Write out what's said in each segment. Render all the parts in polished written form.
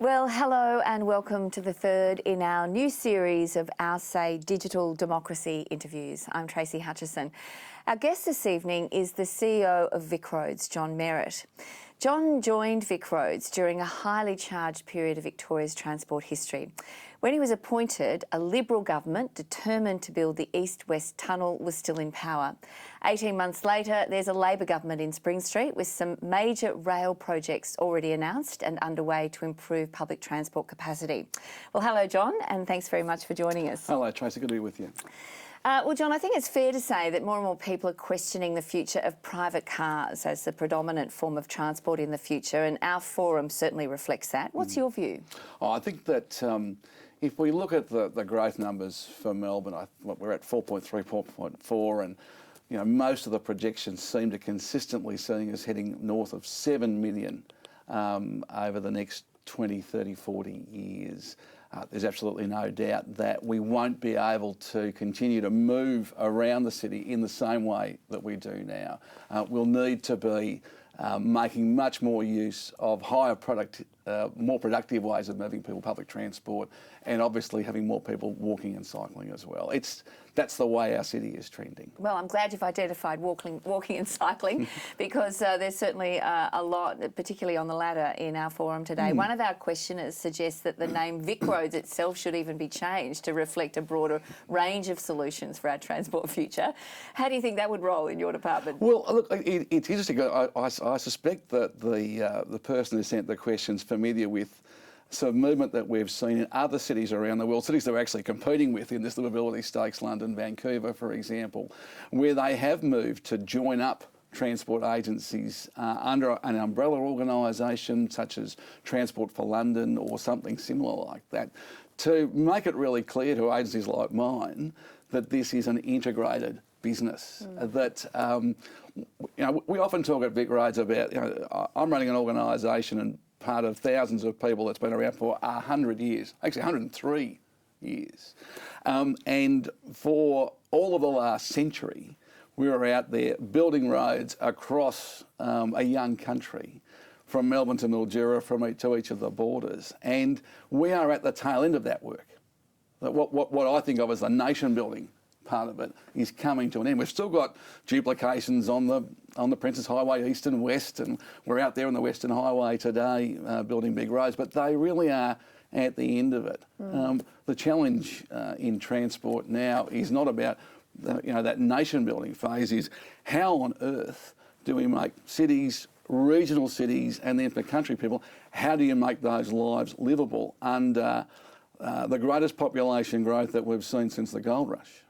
Well, hello and welcome to the third in our new series of Our Say Digital Democracy interviews. I'm Tracy Hutchison. Our guest this evening is the CEO of VicRoads, John Merritt. John joined VicRoads during a highly charged period of Victoria's transport history. When he was appointed, a Liberal government determined to build the East-West Tunnel was still in power. 18 months later, there's a Labor government in Spring Street with some major rail projects already announced and underway to improve public transport capacity. Well, hello, John, and thanks very much for joining us. Hello, Tracy. Good to be with you. Well, John, I think it's fair to say that more and more people are questioning the future of private cars as the predominant form of transport in the future, and our forum certainly reflects that. What's your view? Oh, I think that if we look at the growth numbers for Melbourne, we're at 4.3, 4.4, and most of the projections seem to consistently seeing us heading north of 7 million over the next 20, 30, 40 years. There's absolutely no doubt that we won't be able to continue to move around the city in the same way that we do now. We'll need to be making much more use of more productive ways of moving people, public transport, and obviously having more people walking and cycling as well. That's the way our city is trending. Well, I'm glad you've identified walking and cycling because there's certainly a lot, particularly on the ladder in our forum today. One of our questioners suggests that the name VicRoads itself should even be changed to reflect a broader range of solutions for our transport future. How do you think that would roll in your department? Well, look, it's interesting. I suspect that the person who sent the question's familiar with some movement that we've seen in other cities around the world, cities that we're actually competing with in this Livability Stakes, London, Vancouver, for example, where they have moved to join up transport agencies under an umbrella organisation such as Transport for London or something similar like that, to make it really clear to agencies like mine that this is an integrated business. That we often talk at VicRoads about, I'm running an organisation and part of thousands of people that's been around for 100 years, actually 103 years. And for all of the last century, we were out there building roads across a young country, from Melbourne to Mildura, to each of the borders. And we are at the tail end of that work. What I think of as the nation building part of it is coming to an end. We've still got duplications on the Princess Highway East and West, and we're out there on the Western Highway today building big roads, but they really are at the end of it. The challenge in transport now is not about that nation building phase, is how on earth do we make cities, regional cities, and then for country people, how do you make those lives livable under the greatest population growth that we've seen since the gold rush?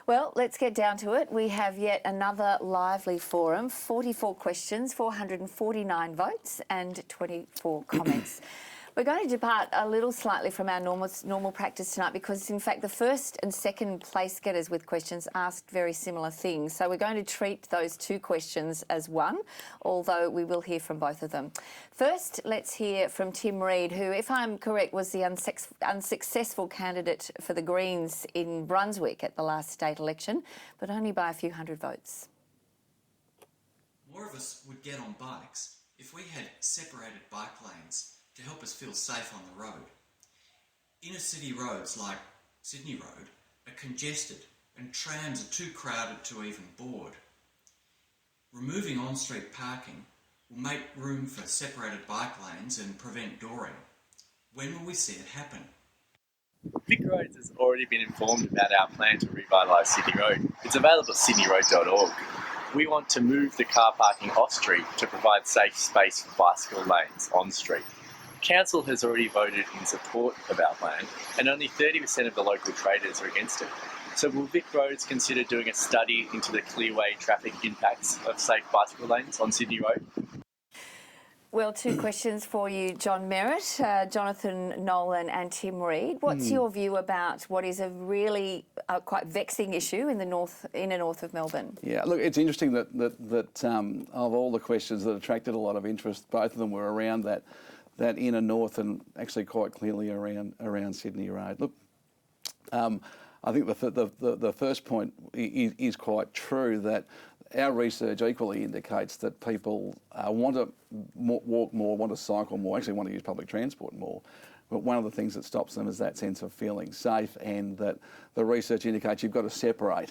Well, let's get down to it. We have yet another lively forum, 44 questions, 449 votes and 24 comments. We're going to depart a little slightly from our normal practice tonight because, in fact, the first and second place getters with questions asked very similar things. So we're going to treat those two questions as one, although we will hear from both of them. First, let's hear from Tim Reid, who, if I'm correct, was the unsuccessful candidate for the Greens in Brunswick at the last state election, but only by a few hundred votes. More of us would get on bikes if we had separated bike lanes to help us feel safe on the road. Inner city roads like Sydney Road are congested and trams are too crowded to even board. Removing on-street parking will make room for separated bike lanes and prevent dooring. When will we see it happen? VicRoads has already been informed about our plan to revitalise Sydney Road. It's available at sydneyroad.org. We want to move the car parking off-street to provide safe space for bicycle lanes on-street. Council has already voted in support of our plan, and only 30% of the local traders are against it. So will VicRoads consider doing a study into the clearway traffic impacts of safe bicycle lanes on Sydney Road? Well, two questions for you, John Merritt, Jonathan Nolan and Tim Reid. What's your view about what is a really quite vexing issue in the inner north of Melbourne? Yeah, look, it's interesting that of all the questions that attracted a lot of interest, both of them were around that inner north and actually quite clearly around Sydney Road. Look, I think the first point is quite true, that our research equally indicates that people want to walk more, want to cycle more, actually want to use public transport more. But one of the things that stops them is that sense of feeling safe, and that the research indicates you've got to separate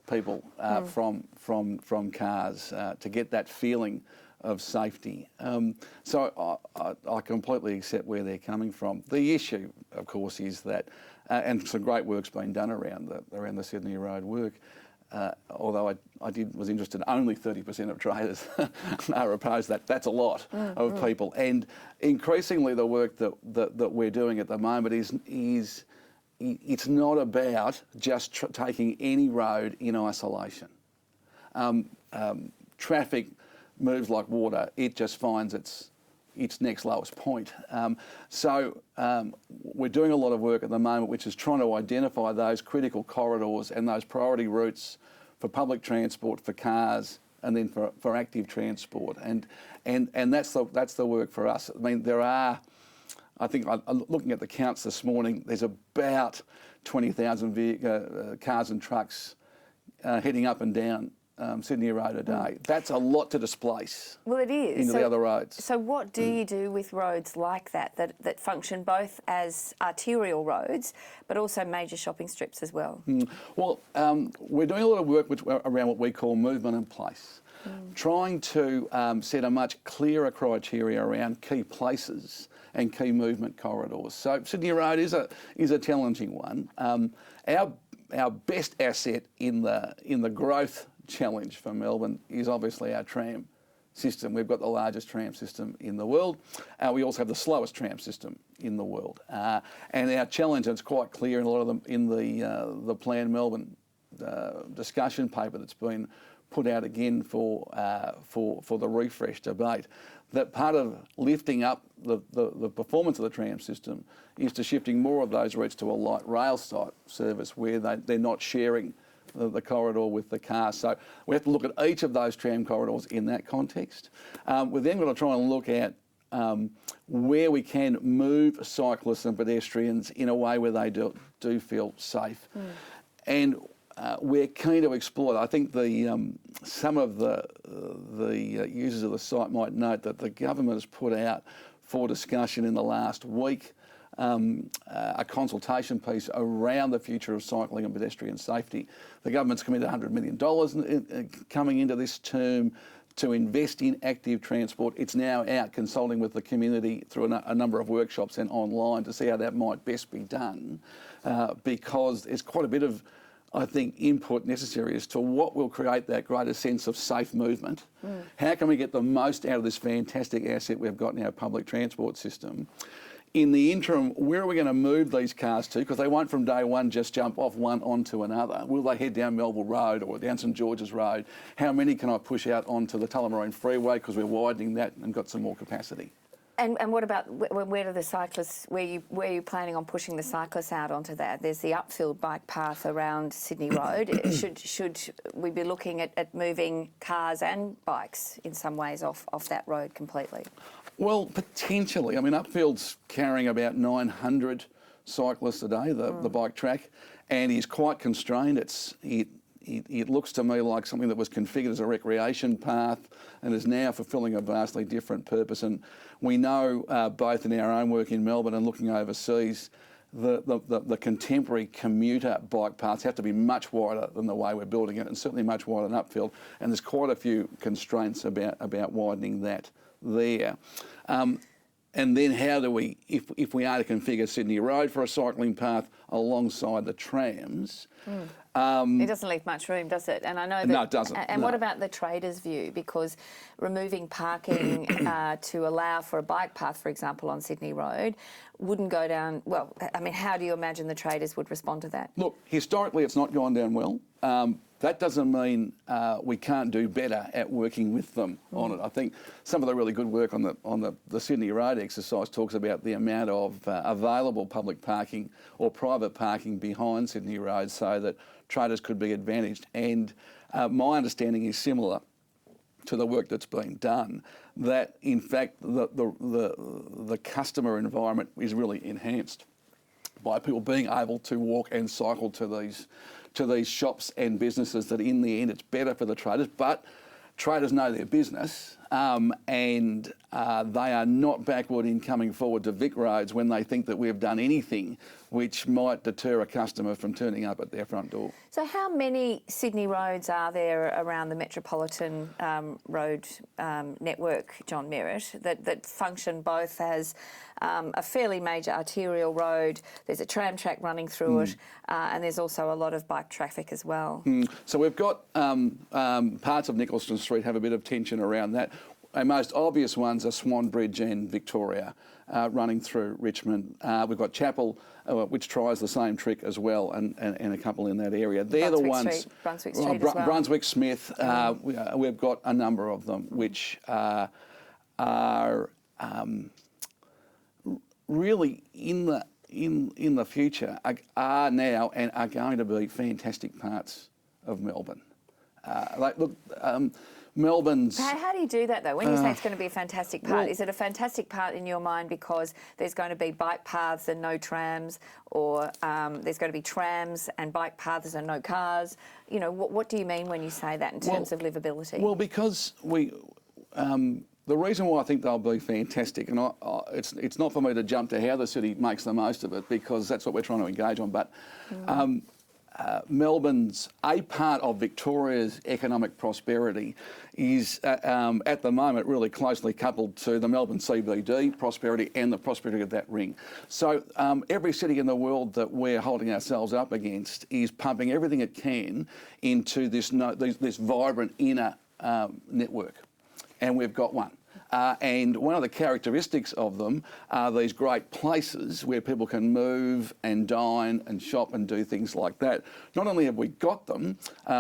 people from cars to get that feeling of safety. So I completely accept where they're coming from. The issue, of course, is that, and some great work's been done around the Sydney Road work. Although I was interested, only 30% of traders are opposed. That's a lot of people, and increasingly the work that we're doing at the moment is it's not about just taking any road in isolation. Traffic moves like water; it just finds its next lowest point. So we're doing a lot of work at the moment, which is trying to identify those critical corridors and those priority routes for public transport, for cars, and then for active transport. And that's the work for us. I mean, there are, I think, looking at the counts this morning, there's about 20,000 cars and trucks heading up and down Sydney Road a day. That's a lot to displace. Well, it is. Into the other roads. So what do you do with roads like that function both as arterial roads but also major shopping strips as well? Well, we're doing a lot of work around what we call movement in place, trying to set a much clearer criteria around key places and key movement corridors. So Sydney Road is a challenging one. Our best asset in the growth challenge for Melbourne is obviously our tram system. We've got the largest tram system in the world. We also have the slowest tram system in the world. And our challenge, and it's quite clear in a lot of them in the Plan Melbourne discussion paper that's been put out again for the refresh debate, that part of lifting up the performance of the tram system is to shifting more of those routes to a light rail site service where they're not sharing the corridor with the car. So we have to look at each of those tram corridors in that context. We're then going to try and look at where we can move cyclists and pedestrians in a way where they do feel safe. And we're keen to explore. I think some of the users of the site might note that the government has put out for discussion in the last week a consultation piece around the future of cycling and pedestrian safety. The government's committed $100 million coming into this term to invest in active transport. It's now out consulting with the community through a number of workshops and online to see how that might best be done, because there's quite a bit of, I think, input necessary as to what will create that greater sense of safe movement. How can we get the most out of this fantastic asset we've got in our public transport system? In the interim, where are we going to move these cars to? Because they won't from day one just jump off one onto another. Will they head down Melbourne Road or down St George's Road? How many can I push out onto the Tullamarine Freeway, because we're widening that and got some more capacity? And what about where do the cyclists? Where are you planning on pushing the cyclists out onto that? There's the upfield bike path around Sydney Road. should we be looking at moving cars and bikes in some ways off that road completely? Well, potentially. I mean, Upfield's carrying about 900 cyclists a day, the bike track, and is quite constrained. It looks to me like something that was configured as a recreation path and is now fulfilling a vastly different purpose. And we know, both in our own work in Melbourne and looking overseas, the contemporary commuter bike paths have to be much wider than the way we're building it, and certainly much wider than Upfield. And there's quite a few constraints about widening that there. And then how do we, if we are to configure Sydney Road for a cycling path alongside the trams? It doesn't leave much room, does it? And I know that. No, it doesn't. And what about the traders' view? Because removing parking to allow for a bike path, for example, on Sydney Road, wouldn't go down well. I mean, how do you imagine the traders would respond to that? Look, historically, it's not gone down well. That doesn't mean we can't do better at working with them on it. I think some of the really good work on the Sydney Road exercise talks about the amount of available public parking or private parking behind Sydney Road so that traders could be advantaged. And my understanding is similar to the work that's been done, that in fact the customer environment is really enhanced by people being able to walk and cycle to to these shops and businesses that in the end it's better for the traders, but traders know their business, and they are not backward in coming forward to Vic Roads when they think that we've done anything which might deter a customer from turning up at their front door. So how many Sydney roads are there around the metropolitan road network, John Merritt, that function both as a fairly major arterial road, there's a tram track running through it, and there's also a lot of bike traffic as well? So we've got parts of Nicholson Street have a bit of tension around that. Our most obvious ones are Swan Bridge and Victoria, running through Richmond. We've got Chapel, which tries the same trick as well, and a couple in that area. They're Brunswick the ones. Street, Brunswick Street as well. Brunswick Smith. We've got a number of them which are really in the future are now and are going to be fantastic parts of Melbourne. Melbourne's... How do you do that though? When you say it's going to be a fantastic part, is it a fantastic part in your mind because there's going to be bike paths and no trams, or there's going to be trams and bike paths and no cars? You know, what do you mean when you say that in terms of livability? Well, because the reason why I think they'll be fantastic, and it's not for me to jump to how the city makes the most of it, because that's what we're trying to engage on, but Melbourne's, a part of Victoria's economic prosperity is at the moment really closely coupled to the Melbourne CBD prosperity and the prosperity of that ring. So every city in the world that we're holding ourselves up against is pumping everything it can into this vibrant inner network, and we've got one. And one of the characteristics of them are these great places where people can move and dine and shop and do things like that. Not only have we got them,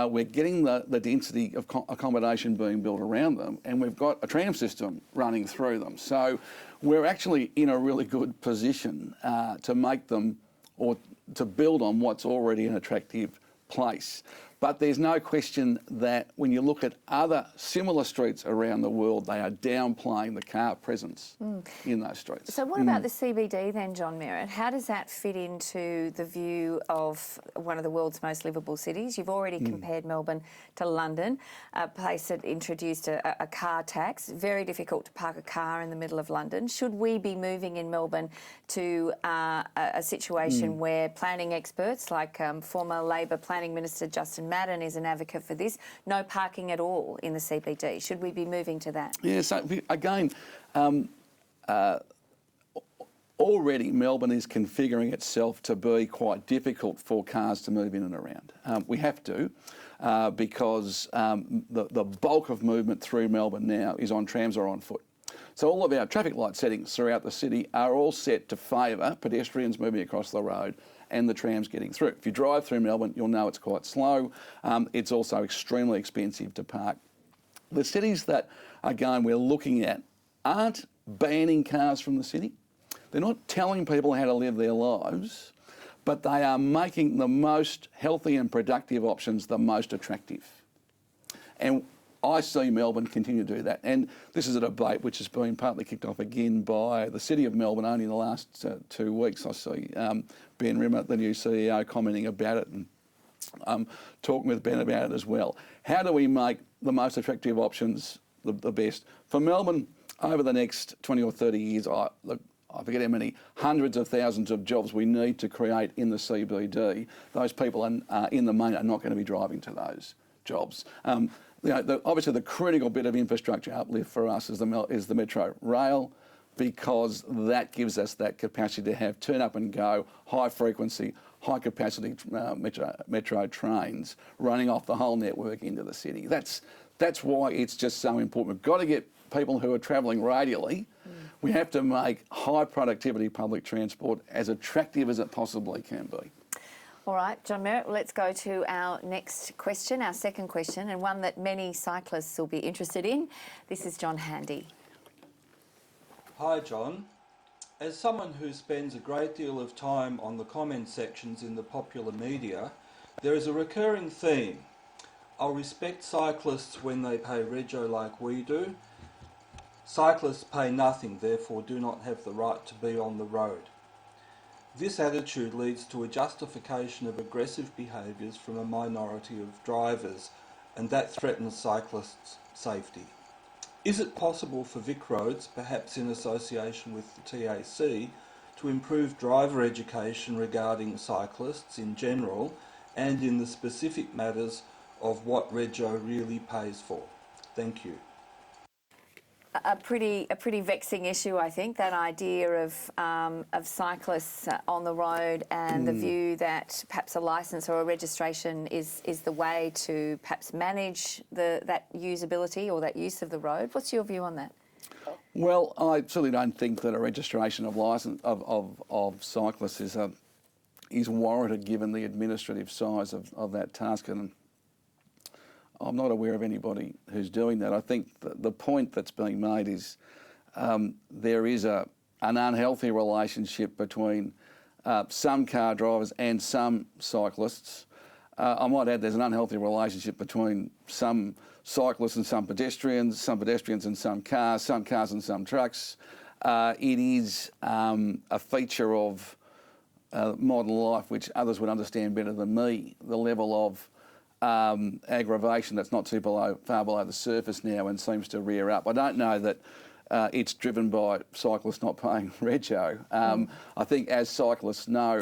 we're getting the density of accommodation being built around them, and we've got a tram system running through them. So we're actually in a really good position to make them, or to build on what's already an attractive place. But there's no question that when you look at other similar streets around the world, they are downplaying the car presence in those streets. So what about the CBD then, John Merritt? How does that fit into the view of one of the world's most livable cities? You've already compared Melbourne to London, a place that introduced a car tax. Very difficult to park a car in the middle of London. Should we be moving in Melbourne to a situation where planning experts, like former Labor Planning Minister Justin Madden is an advocate for this, no parking at all in the CBD? Should we be moving to that? Yeah, so again, already Melbourne is configuring itself to be quite difficult for cars to move in and around. We have to, because the bulk of movement through Melbourne now is on trams or on foot. So all of our traffic light settings throughout the city are all set to favour pedestrians moving across the road and the trams getting through. If you drive through Melbourne, you'll know it's quite slow. It's also extremely expensive to park. The cities that, again, we're looking at aren't banning cars from the city. They're not telling people how to live their lives, but they are making the most healthy and productive options the most attractive. And I see Melbourne continue to do that. And this is a debate which has been partly kicked off again by the City of Melbourne only in the last 2 weeks. I see Ben Rimmer, the new CEO, commenting about it, and talking with Ben about it as well. How do we make the most attractive options the best? For Melbourne, over the next 20 or 30 years, I forget how many hundreds of thousands of jobs we need to create in the CBD. Those people in the main are not going to be driving to those jobs. Obviously, the critical bit of infrastructure uplift for us is the Metro Rail, because that gives us that capacity to have turn up and go, high frequency, high capacity metro trains running off the whole network into the city. That's why it's just so important. We've got to get people who are travelling radially. We have to make high productivity public transport as attractive as it possibly can be. All right, John Merritt, let's go to our next question, our second question, and one that many cyclists will be interested in. This is John Handy. Hi, John. As someone who spends a great deal of time on the comment sections in the popular media, there is a recurring theme. I'll respect cyclists when they pay rego like we do. Cyclists pay nothing, therefore do not have the right to be on the road. This attitude leads to a justification of aggressive behaviours from a minority of drivers, and that threatens cyclists' safety. Is it possible for Vic Roads, perhaps in association with the TAC, to improve driver education regarding cyclists in general and in the specific matters of what Rego really pays for? Thank you. A pretty vexing issue, I think, that idea of cyclists on the road and the view that perhaps a licence or a registration is the way to perhaps manage that usability or that use of the road. What's your view on that? Well, I certainly don't think that a registration of licence of cyclists is warranted given the administrative size of that task, and I'm not aware of anybody who's doing that. I think the point that's being made is there is an unhealthy relationship between some car drivers and some cyclists. I might add there's an unhealthy relationship between some cyclists and some pedestrians and some cars and some trucks. It is a feature of modern life which others would understand better than me, the level of aggravation that's not too far below the surface now and seems to rear up. I don't know that it's driven by cyclists not paying rego. I think as cyclists know,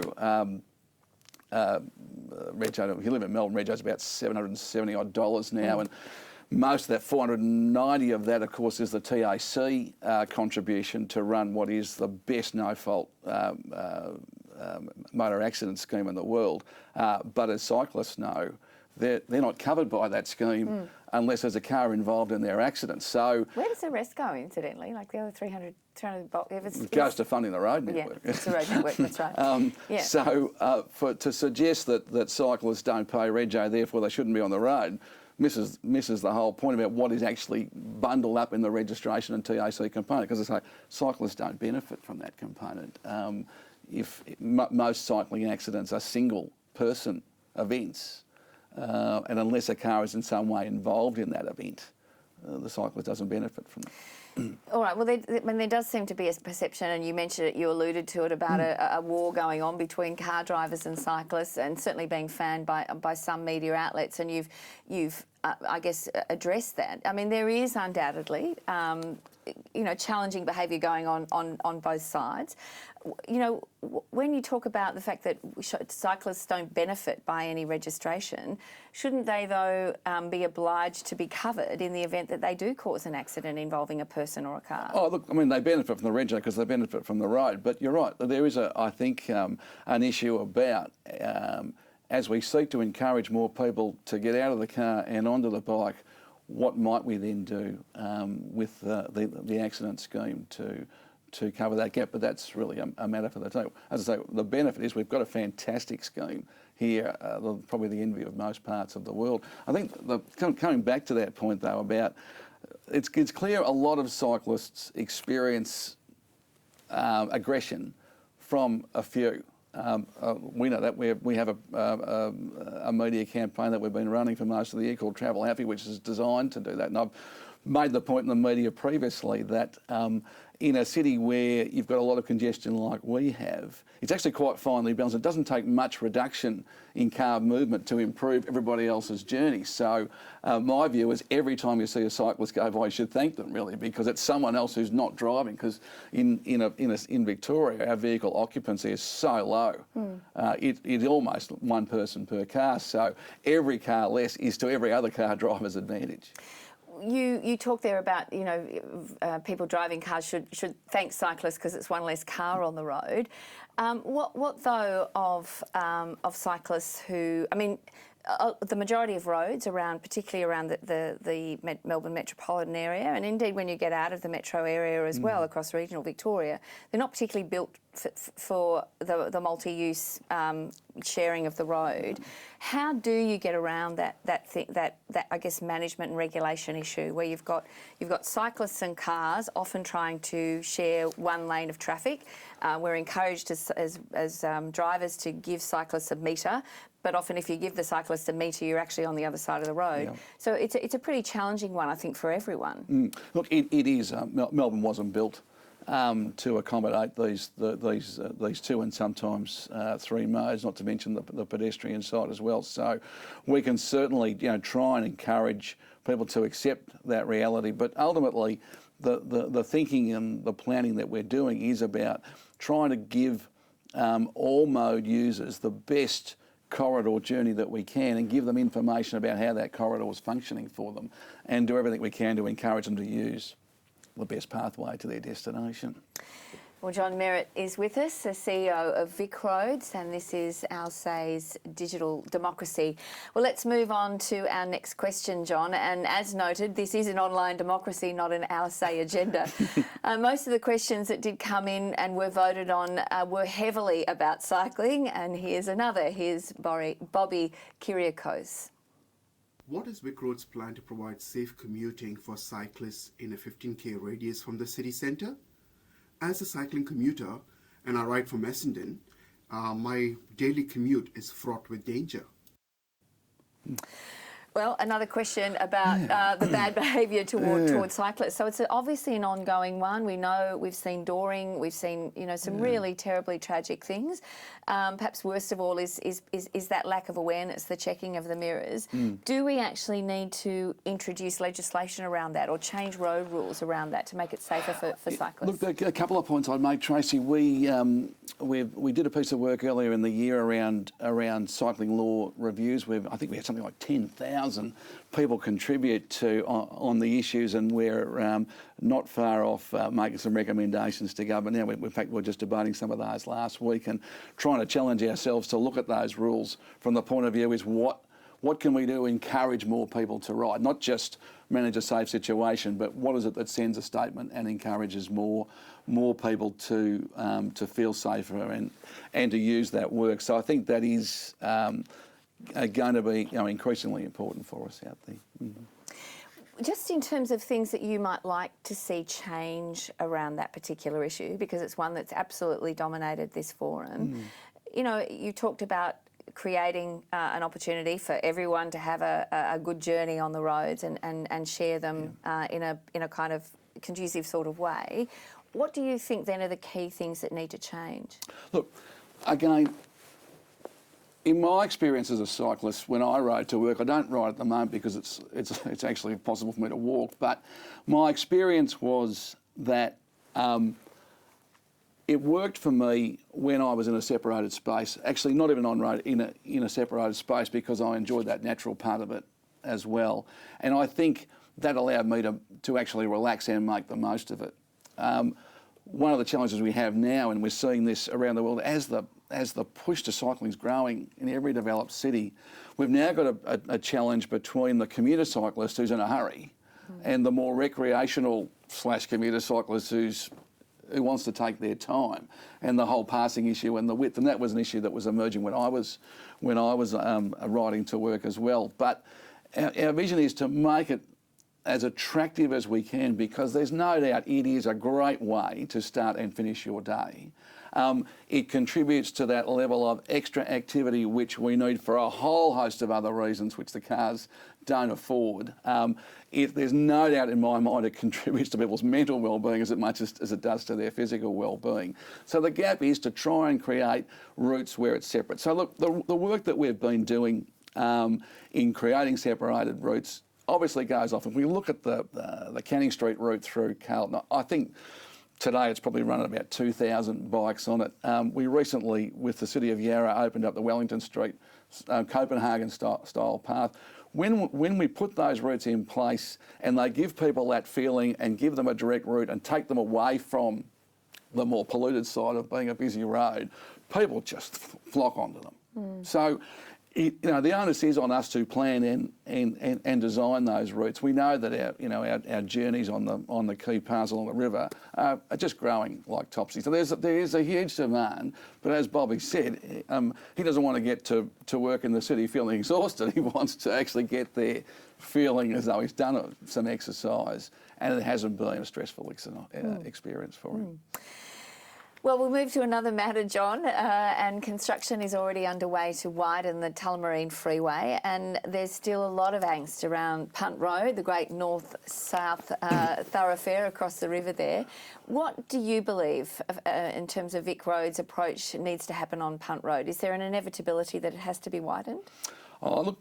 rego, if you live in Melbourne, rego's about $770 odd now, and most of that, 490 of that, of course, is the TAC contribution to run what is the best no-fault motor accident scheme in the world. But as cyclists know, they're not covered by that scheme unless there's a car involved in their accident. So where does the rest go, incidentally? Like the other 300 it goes to funding the road network. Yeah, it's the road network, that's right. So to suggest that cyclists don't pay rego, therefore they shouldn't be on the road, misses the whole point about what is actually bundled up in the registration and TAC component, because I say cyclists don't benefit from that component. Most cycling accidents are single person events, and unless a car is in some way involved in that event, the cyclist doesn't benefit from it. All right, well, there does seem to be a perception, and you mentioned it, you alluded to it, about a war going on between car drivers and cyclists, and certainly being fanned by some media outlets, and you've I guess, addressed that. I mean, there is undoubtedly, challenging behaviour going on both sides. When you talk about the fact that cyclists don't benefit by any registration, shouldn't they, though, be obliged to be covered in the event that they do cause an accident involving a person or a car? Oh, look, I mean, they benefit from the rego because they benefit from the road. But you're right, there is, I think, an issue about, as we seek to encourage more people to get out of the car and onto the bike, what might we then do with the accident scheme to cover that gap? But that's really a matter for the table. As I say, the benefit is we've got a fantastic scheme here, probably the envy of most parts of the world. I think coming back to that point, though, about it's clear a lot of cyclists experience aggression from a few. We know that we have a media campaign that we've been running for most of the year called Travel Happy, which is designed to do that. And I've made the point in the media previously that in a city where you've got a lot of congestion like we have, it's actually quite finely balanced. It doesn't take much reduction in car movement to improve everybody else's journey. So my view is every time you see a cyclist go by, you should thank them, really, because it's someone else who's not driving. Because in Victoria, our vehicle occupancy is so low. It's almost one person per car. So every car less is to every other car driver's advantage. You talk there about people driving cars should thank cyclists because it's one less car on the road. What though of cyclists who, I mean, the majority of roads particularly around the Melbourne metropolitan area, and indeed when you get out of the metro area as well across regional Victoria, they're not particularly built for the multi-use sharing of the road. How do you get around that I guess management and regulation issue where you've got cyclists and cars often trying to share one lane of traffic? We're encouraged as drivers to give cyclists a metre, but often if you give the cyclist a metre, you're actually on the other side of the road. Yeah. So it's a pretty challenging one, I think, for everyone. Look, it is. Melbourne wasn't built to accommodate these 2 and sometimes 3 modes, not to mention the pedestrian side as well. So we can certainly try and encourage people to accept that reality, but ultimately the thinking and the planning that we're doing is about trying to give all mode users the best corridor journey that we can and give them information about how that corridor is functioning for them and do everything we can to encourage them to use the best pathway to their destination. Well, John Merritt is with us, the CEO of VicRoads, and this is Our Say's Digital Democracy. Well, let's move on to our next question, John. And as noted, this is an online democracy, not an Our Say agenda. Most of the questions that did come in and were voted on were heavily about cycling. And here's another. Here's Bobby Kyriakos. What is VicRoads' plan to provide safe commuting for cyclists in a 15k radius from the city centre? As a cycling commuter, and I ride from Essendon, my daily commute is fraught with danger. Well, another question about the bad behaviour towards cyclists. So it's obviously an ongoing one. We know we've seen dooring, we've seen some really terribly tragic things. Perhaps worst of all is that lack of awareness, the checking of the mirrors. Do we actually need to introduce legislation around that or change road rules around that to make it safer for cyclists? Look, a couple of points I'd make, Tracy. We did a piece of work earlier in the year around cycling law reviews. I think we had something like 10,000 people contribute on the issues, and we're not far off making some recommendations to government now. In fact, we're just debating some of those last week and trying to challenge ourselves to look at those rules from the point of view is what can we do to encourage more people to ride, not just manage a safe situation, but what is it that sends a statement and encourages more people to feel safer and to use that work. So I think that is going to be increasingly important for us out there. Just in terms of things that you might like to see change around that particular issue, because it's one that's absolutely dominated this forum. You talked about creating an opportunity for everyone to have a good journey on the roads and share them in a kind of conducive sort of way. What do you think then are the key things that need to change? Look, again, in my experience as a cyclist, when I ride to work, I don't ride at the moment because it's actually impossible for me to walk, but my experience was that it worked for me when I was in a separated space, actually not even on road, in a separated space, because I enjoyed that natural part of it as well. And I think that allowed me to actually relax and make the most of it. One of the challenges we have now, and we're seeing this around the world, as the push to cycling is growing in every developed city, we've now got a challenge between the commuter cyclist who's in a hurry and the more recreational / commuter cyclist who wants to take their time, and the whole passing issue and the width. And that was an issue that was emerging when I was riding to work as well. But our vision is to make it as attractive as we can, because there's no doubt it is a great way to start and finish your day. It contributes to that level of extra activity which we need for a whole host of other reasons which the cars don't afford. There's no doubt in my mind it contributes to people's mental well-being as much as it does to their physical well-being. So the gap is to try and create routes where it's separate. So look, the work that we've been doing in creating separated routes obviously goes off. If we look at the Canning Street route through Carlton, I think today it's probably running about 2,000 bikes on it. We recently, with the City of Yarra, opened up the Wellington Street, Copenhagen style path. When we put those routes in place and they give people that feeling and give them a direct route and take them away from the more polluted side of being a busy road, people just flock onto them. So the onus is on us to plan and design those routes. We know that our journeys on the key paths along the river are just growing like topsy. So there is a huge demand, but as Bobby said, he doesn't want to get to work in the city feeling exhausted. He wants to actually get there feeling as though he's done some exercise and it hasn't been a stressful experience for him. Well, we'll move to another matter, John, and construction is already underway to widen the Tullamarine Freeway, and there's still a lot of angst around Punt Road, the great north-south thoroughfare across the river there. What do you believe in terms of Vic Road's approach needs to happen on Punt Road? Is there an inevitability that it has to be widened? Oh, look,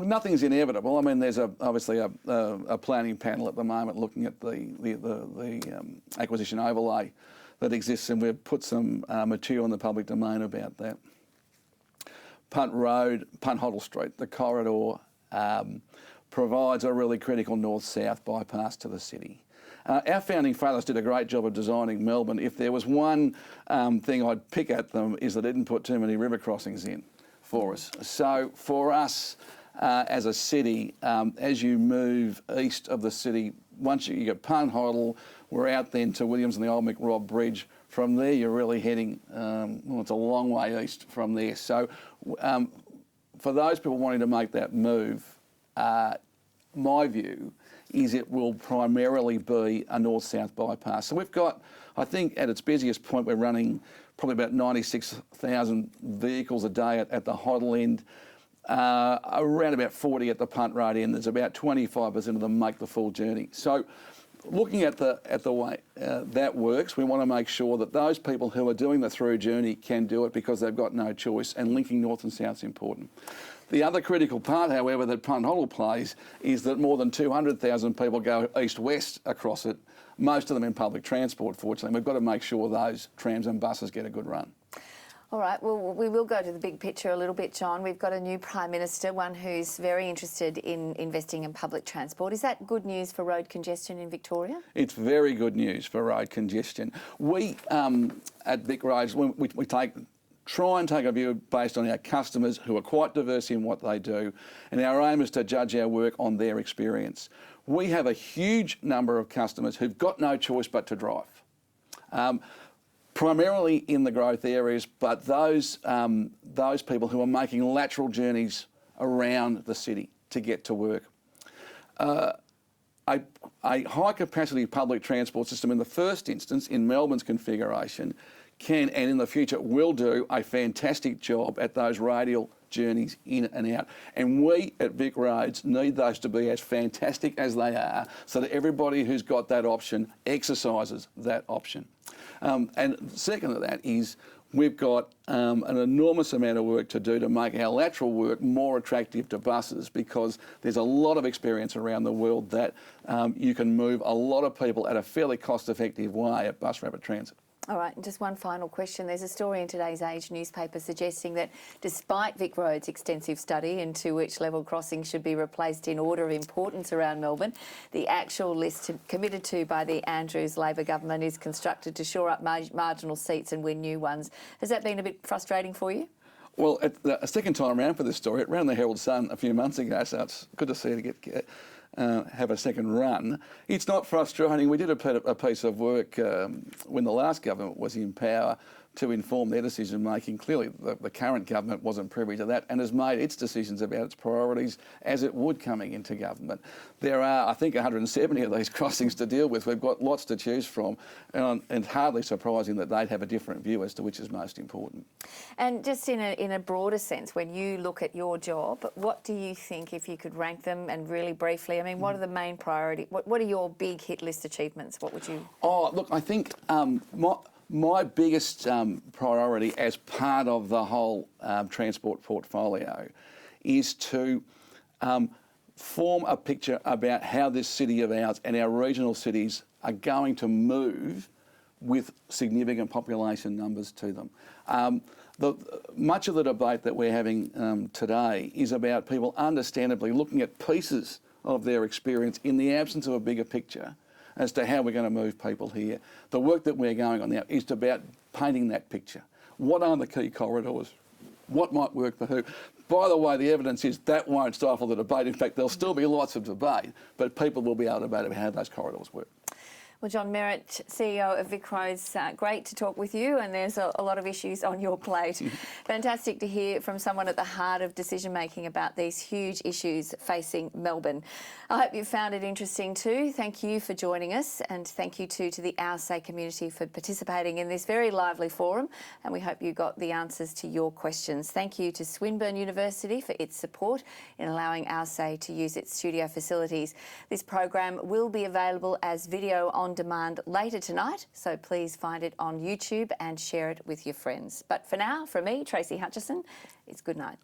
nothing's inevitable. I mean, there's obviously a planning panel at the moment looking at the acquisition overlay that exists, and we've put some material in the public domain about that. Punt Road, Punt Hoddle Street, the corridor provides a really critical north-south bypass to the city. Our founding fathers did a great job of designing Melbourne. If there was one thing I'd pick at them is they didn't put too many river crossings in for us. So for us as a city, as you move east of the city, once you get Punt Hoddle, we're out then to Williams and the Old McRobb Bridge. From there, you're really heading, well, it's a long way east from there. So for those people wanting to make that move, my view is it will primarily be a north-south bypass. So we've got, I think at its busiest point, we're running probably about 96,000 vehicles a day at the Hoddle end, around about 40 at the Punt Road end. There's about 25% of them make the full journey. So looking at the way that works, we want to make sure that those people who are doing the through journey can do it because they've got no choice, and linking north and south is important. The other critical part, however, that Punt Hoddle plays is that more than 200,000 people go east-west across it, most of them in public transport, fortunately. We've got to make sure those trams and buses get a good run. All right, well, we will go to the big picture a little bit, John. We've got a new Prime Minister, one who's very interested in investing in public transport. Is that good news for road congestion in Victoria? It's very good news for road congestion. We, at Vic Roads, we try and take a view based on our customers, who are quite diverse in what they do, and our aim is to judge our work on their experience. We have a huge number of customers who've got no choice but to drive. Primarily in the growth areas, but those people who are making lateral journeys around the city to get to work. A high-capacity public transport system in the first instance, in Melbourne's configuration, can and in the future will do a fantastic job at those radial journeys in and out. And we at Vic Roads need those to be as fantastic as they are, so that everybody who's got that option exercises that option. And second to that is we've got an enormous amount of work to do to make our lateral work more attractive to buses, because there's a lot of experience around the world that you can move a lot of people at a fairly cost-effective way at bus rapid transit. All right, and just one final question. There's a story in today's Age newspaper suggesting that despite Vic Road's extensive study into which level crossings should be replaced in order of importance around Melbourne, the actual list committed to by the Andrews Labor government is constructed to shore up marginal seats and win new ones. Has that been a bit frustrating for you? Well, a second time around for this story, it ran in the Herald Sun a few months ago, so it's good to see it have a second run. It's not frustrating. We did a piece of work when the last government was in power to inform their decision making. Clearly the current government wasn't privy to that and has made its decisions about its priorities as it would coming into government. There are, I think, 170 of these crossings to deal with. We've got lots to choose from, and hardly surprising that they'd have a different view as to which is most important. And just in a broader sense, when you look at your job, what do you think, if you could rank them and really briefly, I mean, what are the main priorities? What are your big hit list achievements? What would you... Oh, look, I think my biggest priority as part of the whole transport portfolio is to form a picture about how this city of ours and our regional cities are going to move with significant population numbers to them. Much of the debate that we're having today is about people understandably looking at pieces of their experience in the absence of a bigger picture as to how we're going to move people here. The work that we're going on now is about painting that picture. What are the key corridors? What might work for who? By the way, the evidence is that won't stifle the debate. In fact, there'll still be lots of debate, but people will be able to debate about how those corridors work. Well, John Merritt, CEO of VicRoads, great to talk with you, and there's a lot of issues on your plate. Fantastic to hear from someone at the heart of decision-making about these huge issues facing Melbourne. I hope you found it interesting too. Thank you for joining us, and thank you too to the Our Say community for participating in this very lively forum, and we hope you got the answers to your questions. Thank you to Swinburne University for its support in allowing Our Say to use its studio facilities. This program will be available as video on demand later tonight, so please find it on YouTube and share it with your friends. But for now, from me, Tracy Hutchison, it's good night.